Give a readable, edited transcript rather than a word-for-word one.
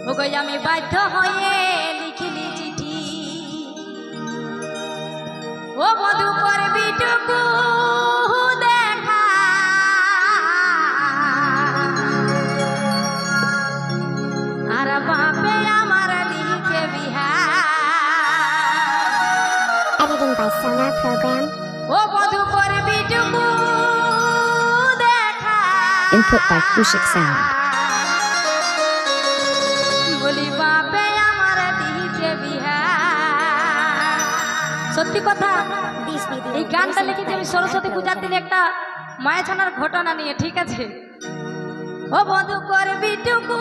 ওগো আমি বাধ্য হয়ে লিখিলি চিঠি ও বধু করবি টুকু দেখা আর বাপে আমার লিখে বিহা Editing by Sonar Program. ও বধু করবি টুকু দেখা Input by Kushik Sound. বলি বাপে আমার লিখে বিহা সত্যি কথা এই গানটা লিখেছি আমি সরস্বতী পূজার দিনে একটা মায়া ছানার ঘটনা নিয়ে ঠিক আছে ও বধু করবি টুকু